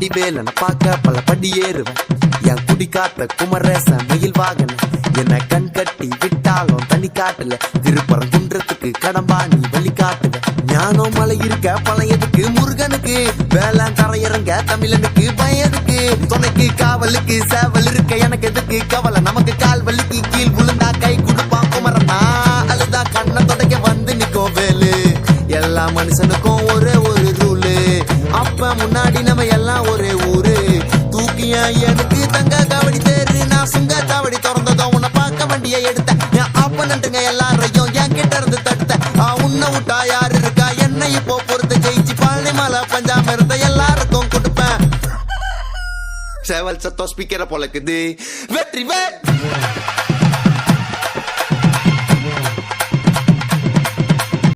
வண்டி வேலை பார்க்க பல படி ஏறுவேன். என் குடி காத்த குமரேச மயில் வாகன என்ன கண் கட்டி விட்டாலும் தனி காட்டுல திருப்பரம் குன்றத்துக்கு கடம்பா நீ வழி காட்டுவ. ஞானம் மலை இருக்க பழையதுக்கு முருகனுக்கு வேளாண் தரையிறங்க தமிழனுக்கு பயனுக்கு துணைக்கு காவலுக்கு சேவல் இருக்க எனக்கு எதுக்கு கவலை நமக்கு கால் வலிக்கு கீழ் விழுந்தா கை கொடுப்பான் குமரனா அழுதா கண்ணை தொடக்க வந்து நிக்கும் வேலு. எல்லா மனுஷனுக்கும் ஒரே ஒரு ரூலு அப்ப முன்னாடி நம்ம எல்லாம் ஒரே ஊரு தூக்கிய எனக்கு தங்க காவடி தேரு நான் சுங்க காவடி திறந்ததும் உன்னை பார்க்க வண்டியை எடுத்த என் அப்பனண்டுங்க எல்லாரையும் என் கிட்ட இருந்து தடுத்த உன்னை விட்டா யாரு இருக்கா என்னை இப்போ பொறுத்து ஜெயிச்சு பழனி மலை பஞ்சாம இருந்த எல்லாருக்கும் கொடுப்பேன். சேவல் சத்தம் ஸ்பீக்கரை பொழக்குது வெற்றி வே